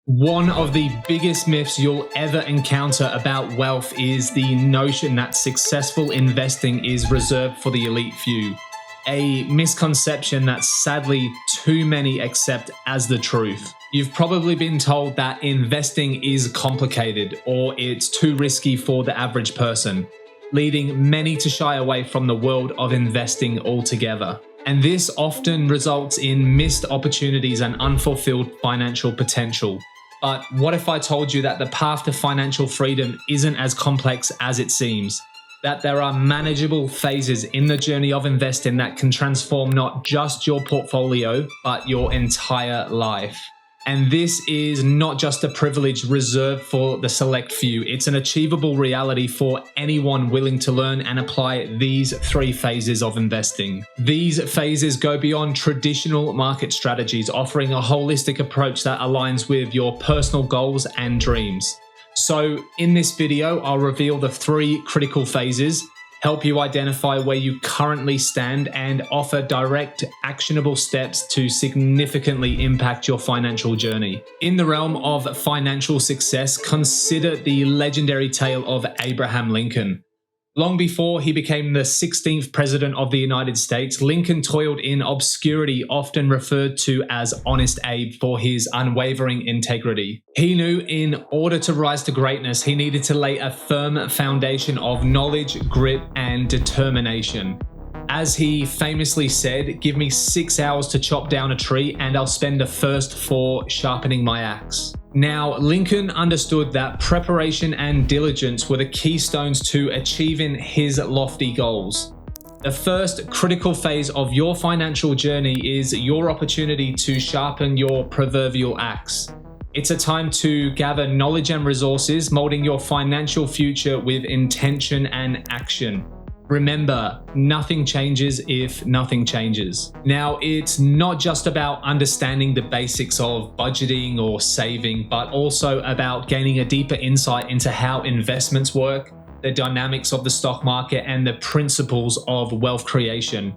One of the biggest myths you'll ever encounter about wealth is the notion that successful investing is reserved for the elite few. A misconception that sadly too many accept as the truth. You've probably been told that investing is complicated or it's too risky for the average person, leading many to shy away from the world of investing altogether. And this often results in missed opportunities and unfulfilled financial potential. But what if I told you that the path to financial freedom isn't as complex as it seems? That there are manageable phases in the journey of investing that can transform not just your portfolio, but your entire life. And this is not just a privilege reserved for the select few. It's an achievable reality for anyone willing to learn and apply these 3 phases of investing. These phases go beyond traditional market strategies, offering a holistic approach that aligns with your personal goals and dreams. So in this video, I'll reveal the 3 critical phases, help you identify where you currently stand, and offer direct, actionable steps to significantly impact your financial journey. In the realm of financial success, consider the legendary tale of Abraham Lincoln. Long before he became the 16th president of the United States, Lincoln toiled in obscurity, often referred to as Honest Abe, for his unwavering integrity. He knew in order to rise to greatness, he needed to lay a firm foundation of knowledge, grit, and determination. As he famously said, "Give me 6 hours to chop down a tree and I'll spend the first 4 sharpening my axe." Now, Lincoln understood that preparation and diligence were the keystones to achieving his lofty goals. The first critical phase of your financial journey is your opportunity to sharpen your proverbial axe. It's a time to gather knowledge and resources, molding your financial future with intention and action. Remember, nothing changes if nothing changes. Now, it's not just about understanding the basics of budgeting or saving, but also about gaining a deeper insight into how investments work, the dynamics of the stock market, and the principles of wealth creation.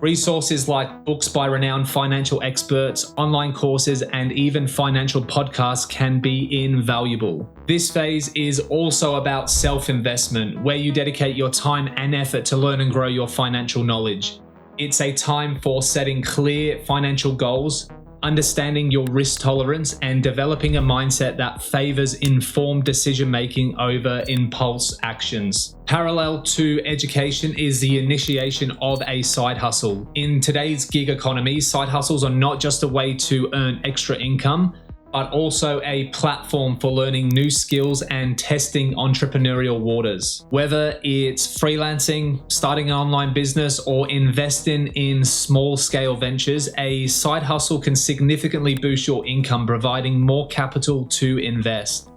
Resources like books by renowned financial experts, online courses, and even financial podcasts can be invaluable. This phase is also about self-investment, where you dedicate your time and effort to learn and grow your financial knowledge. It's a time for setting clear financial goals, understanding your risk tolerance, and developing a mindset that favors informed decision-making over impulse actions. Parallel to education is the initiation of a side hustle. In today's gig economy, side hustles are not just a way to earn extra income, but also a platform for learning new skills and testing entrepreneurial waters. Whether it's freelancing, starting an online business, or investing in small-scale ventures, a side hustle can significantly boost your income, providing more capital to invest.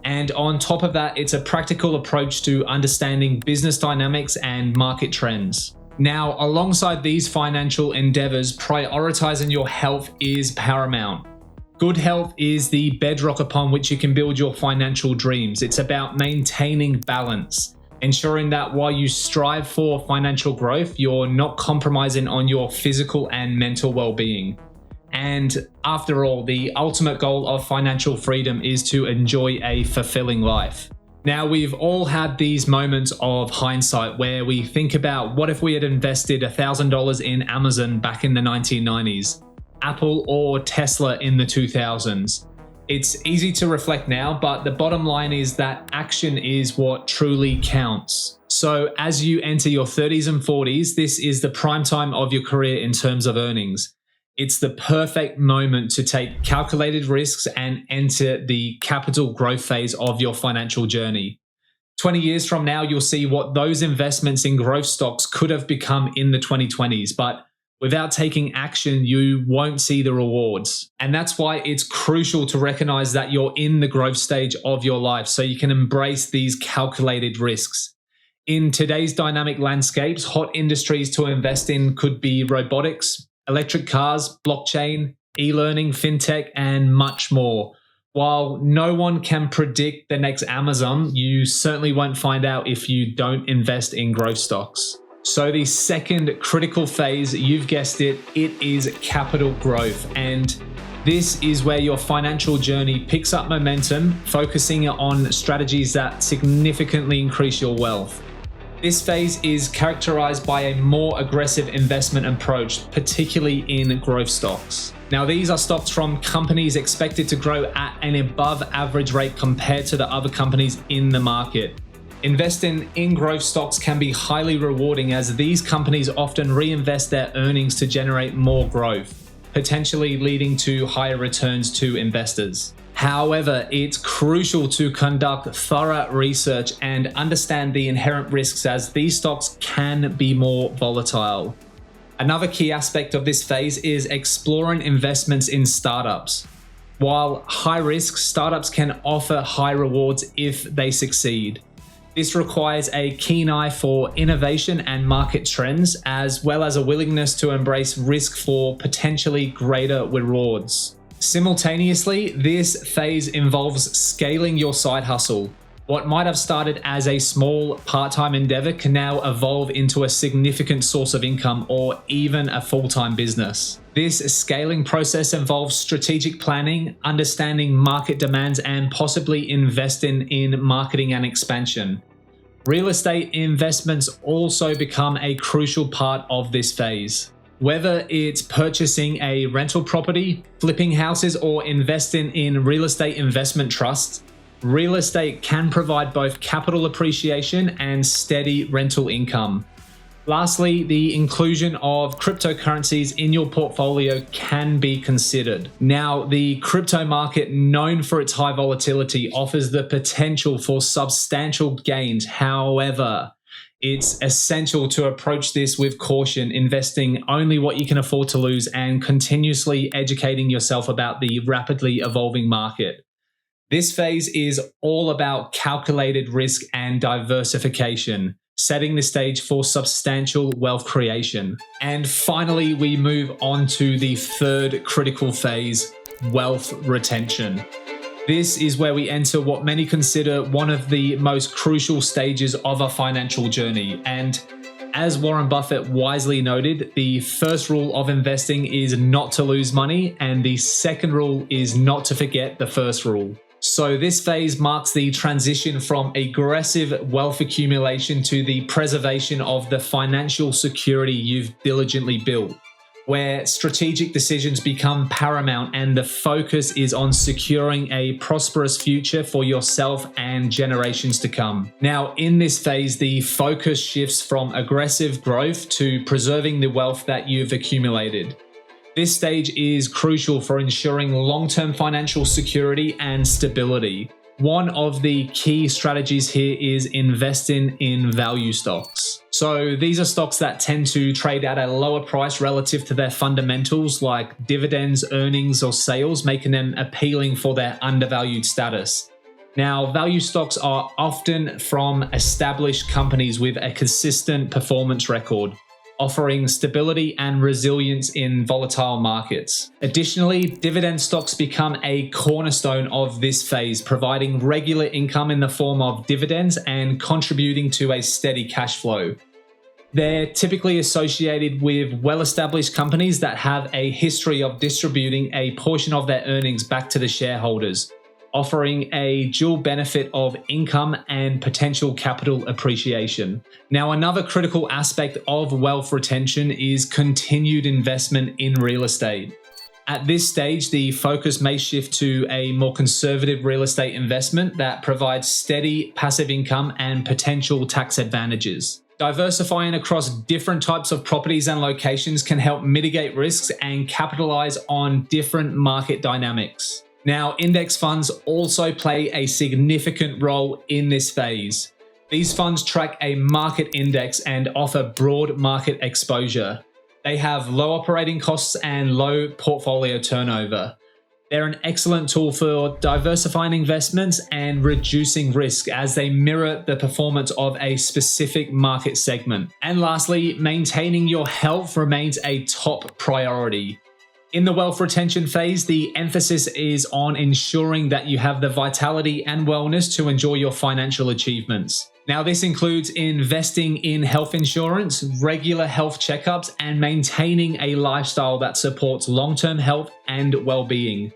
And on top of that, it's a practical approach to understanding business dynamics and market trends. Now, alongside these financial endeavors, prioritizing your health is paramount. Good health is the bedrock upon which you can build your financial dreams. It's about maintaining balance, ensuring that while you strive for financial growth, you're not compromising on your physical and mental well-being. And after all, the ultimate goal of financial freedom is to enjoy a fulfilling life. Now, we've all had these moments of hindsight where we think about, what if we had invested $1,000 in Amazon back in the 1990s? Apple or Tesla in the 2000s. It's easy to reflect now, but the bottom line is that action is what truly counts. So as you enter your 30s and 40s, this is the prime time of your career in terms of earnings. It's the perfect moment to take calculated risks and enter the capital growth phase of your financial journey. 20 years from now, you'll see what those investments in growth stocks could have become in the 2020s, but without taking action, you won't see the rewards. And that's why it's crucial to recognize that you're in the growth stage of your life so you can embrace these calculated risks. In today's dynamic landscapes, hot industries to invest in could be robotics, electric cars, blockchain, e-learning, fintech, and much more. While no one can predict the next Amazon, you certainly won't find out if you don't invest in growth stocks. So the second critical phase, you've guessed it, it is capital growth. And This is where your financial journey picks up momentum, focusing on strategies that significantly increase your wealth. This phase is characterized by a more aggressive investment approach, particularly in growth stocks. Now, these are stocks from companies expected to grow at an above average rate compared to the other companies in the market. Investing in growth stocks can be highly rewarding as these companies often reinvest their earnings to generate more growth, potentially leading to higher returns to investors. However, it's crucial to conduct thorough research and understand the inherent risks as these stocks can be more volatile. Another key aspect of this phase is exploring investments in startups. While high risk, startups can offer high rewards if they succeed. This requires a keen eye for innovation and market trends, as well as a willingness to embrace risk for potentially greater rewards. Simultaneously, this phase involves scaling your side hustle. What might have started as a small part-time endeavor can now evolve into a significant source of income or even a full-time business. This scaling process involves strategic planning, understanding market demands, and possibly investing in marketing and expansion. Real estate investments also become a crucial part of this phase. Whether it's purchasing a rental property, flipping houses, or investing in real estate investment trusts, real estate can provide both capital appreciation and steady rental income. Lastly, the inclusion of cryptocurrencies in your portfolio can be considered. Now, the crypto market, known for its high volatility, offers the potential for substantial gains. However, it's essential to approach this with caution, investing only what you can afford to lose and continuously educating yourself about the rapidly evolving market. This phase is all about calculated risk and diversification, setting the stage for substantial wealth creation. And finally, we move on to the third critical phase, wealth retention. This is where we enter what many consider one of the most crucial stages of a financial journey. And as Warren Buffett wisely noted, the first rule of investing is not to lose money, and the second rule is not to forget the first rule. So this phase marks the transition from aggressive wealth accumulation to the preservation of the financial security you've diligently built, where strategic decisions become paramount and the focus is on securing a prosperous future for yourself and generations to come. Now, in this phase, the focus shifts from aggressive growth to preserving the wealth that you've accumulated. This stage is crucial for ensuring long-term financial security and stability. One of the key strategies here is investing in value stocks. So these are stocks that tend to trade at a lower price relative to their fundamentals like dividends, earnings, or sales, making them appealing for their undervalued status. Now, value stocks are often from established companies with a consistent performance record, offering stability and resilience in volatile markets. Additionally, dividend stocks become a cornerstone of this phase, providing regular income in the form of dividends and contributing to a steady cash flow. They're typically associated with well-established companies that have a history of distributing a portion of their earnings back to the shareholders, offering a dual benefit of income and potential capital appreciation. Now, another critical aspect of wealth retention is continued investment in real estate. At this stage, the focus may shift to a more conservative real estate investment that provides steady passive income and potential tax advantages. Diversifying across different types of properties and locations can help mitigate risks and capitalize on different market dynamics. Now, index funds also play a significant role in this phase. These funds track a market index and offer broad market exposure. They have low operating costs and low portfolio turnover. They're an excellent tool for diversifying investments and reducing risk as they mirror the performance of a specific market segment. And lastly, maintaining your health remains a top priority. In the wealth retention phase, the emphasis is on ensuring that you have the vitality and wellness to enjoy your financial achievements. Now, this includes investing in health insurance, regular health checkups, and maintaining a lifestyle that supports long-term health and well-being.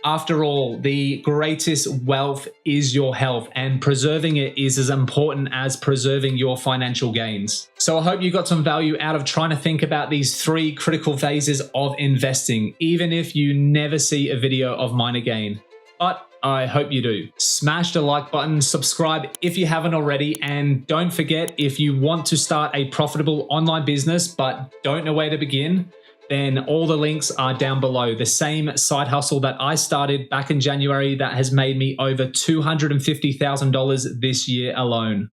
After all, the greatest wealth is your health, and preserving it is as important as preserving your financial gains. So I hope you got some value out of trying to think about these 3 critical phases of investing, even if you never see a video of mine again. But I hope you do. Smash the like button, subscribe if you haven't already, and don't forget, if you want to start a profitable online business but don't know where to begin, then all the links are down below. The same side hustle that I started back in January that has made me over $250,000 this year alone.